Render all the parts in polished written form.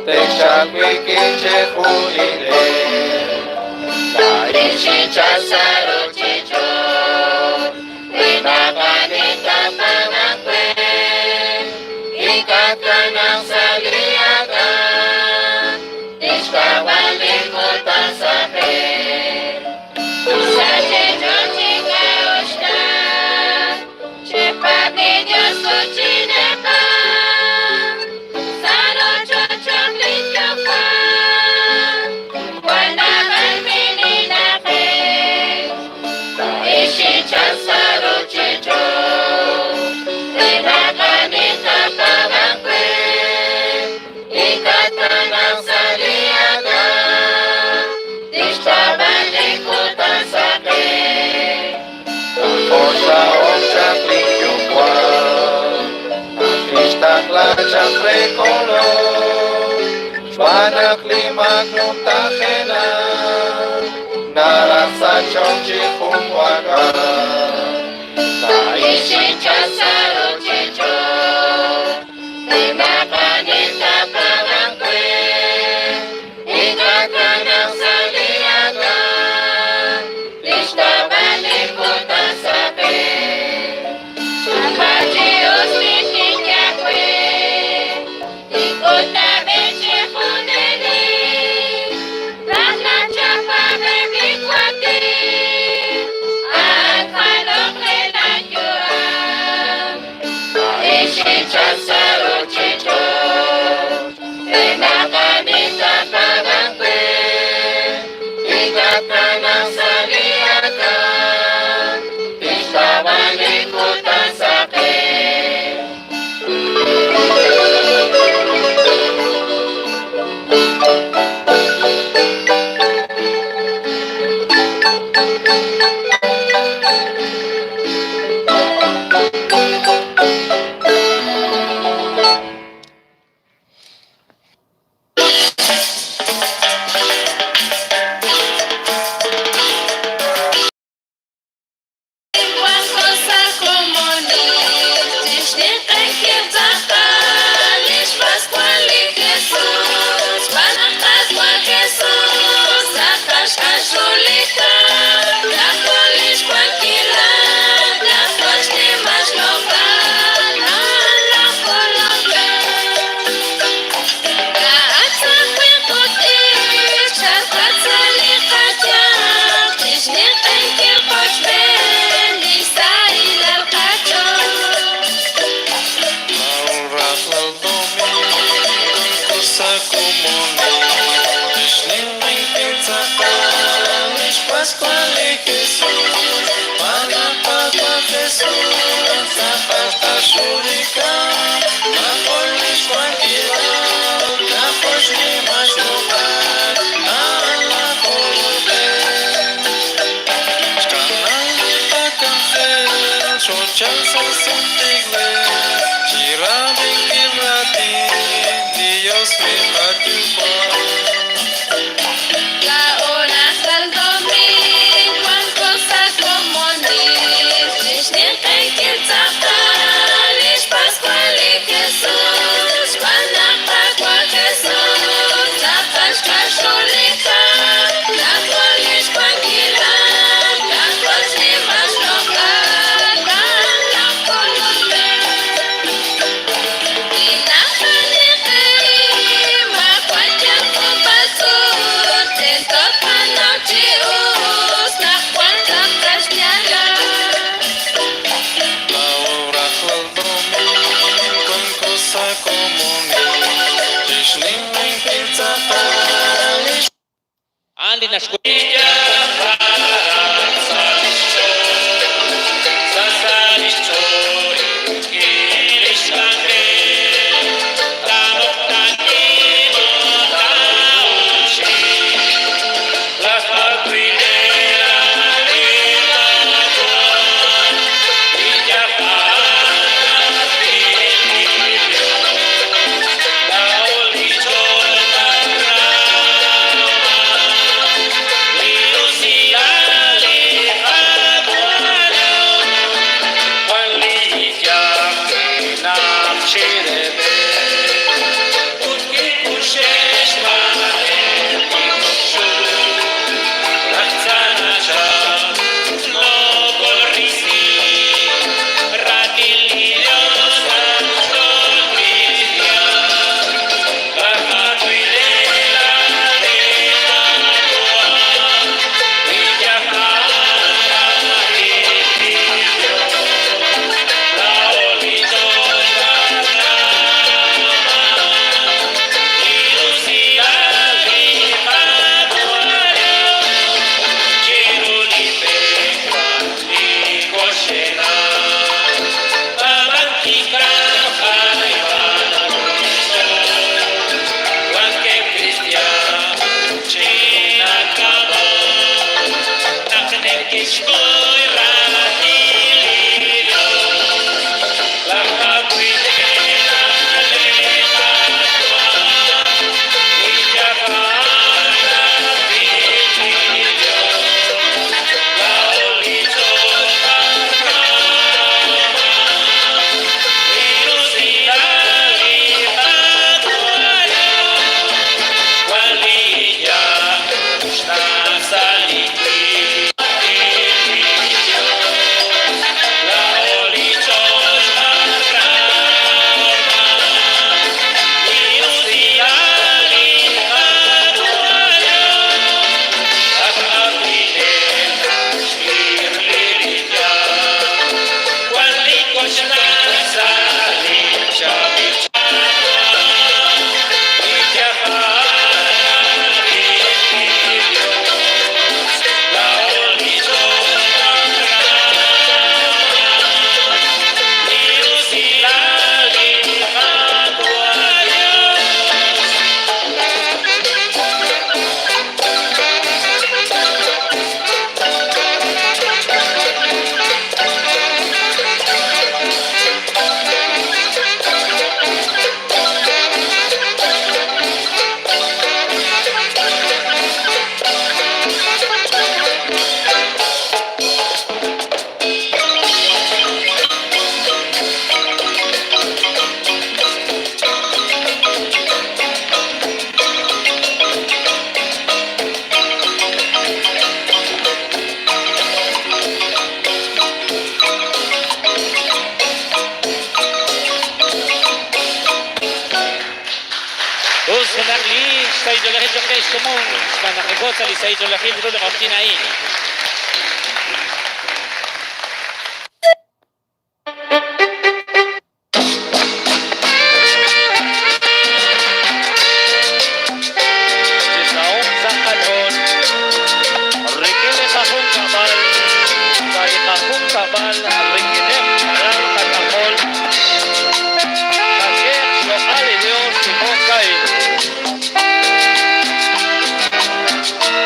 Tekshakwikinche khunile Kaishicha saruchicho Vinaganita panakwe Ikatanang saliaga Ishkavalikutan sape Sachecho chika ushna Chepadnidyo suchinepa Sarocho choklityopa Wanagan mininape Ishicha saruchicho Vinaganita panakwe Ikatanang saliaga Ishkavalikutan sape Osha osha klikyukwa Ishtakla chakrekolo Shwana klimagnum tachena Narasa chonchi kumwaga Naishicha saruchicho Vinaganita panakwe Ikatanang saliaga Ishkavalikutan sape Chapachios mikinyakwe Ikutamechi khuneli Rana chapa bebikwati Akhalok lenanyua Ishicha saruchicho Vinaganita panakwe Ikatanang saliaga Ishkavalikutan sape Andi na shukuru. sunakli sa idolahil sa kay sumong manakagot sa lisa idolahil dito na kinain. Sisaong sa kadon, rikili kahong kabal, kay kahong kabal, rikili parang katakol, kakek lokali Diyos si Hokay.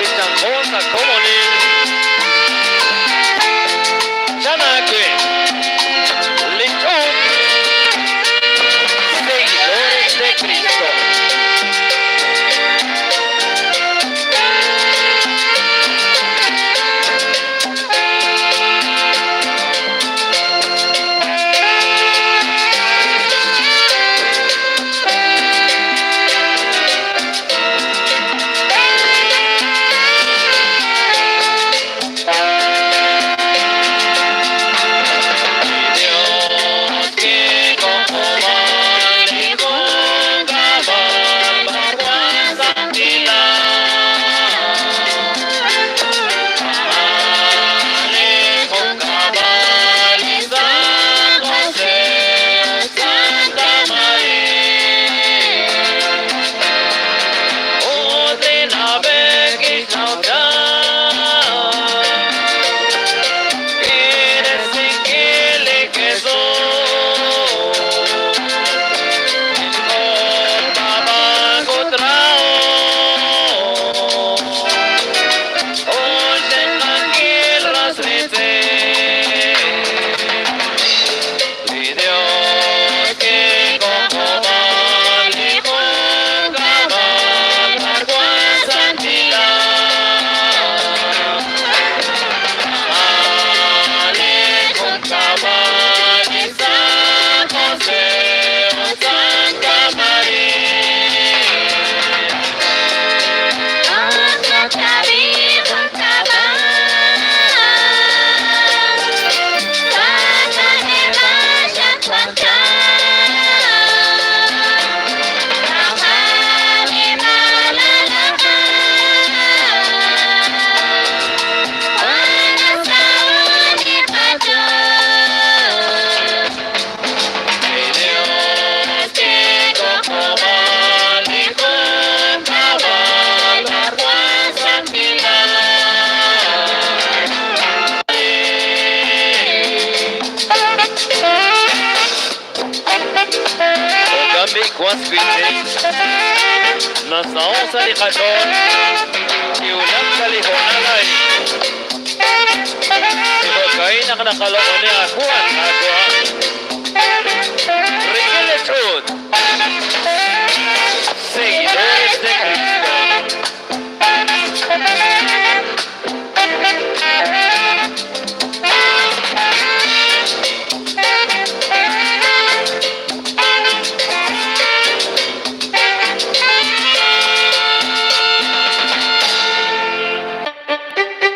Pitangkol sa komunin, Chanakwe, Lechon, Seguidores de Cristo. Dios que como maligno cabal bajo santidad, maligno cabal y San José, Santa María, ordena ver que eres en que le quedó con papá encontrado hoy en la guerra se y Dios que como maligno cabal bajo santidad, con cabal y San José, Santa Dios que como maligno cabal bajo santidad. Kami kuas bitin nasaon sa likadon iulang sa lihonalay ibagay na kanakaloon ni akuan akuan Regilechud Sige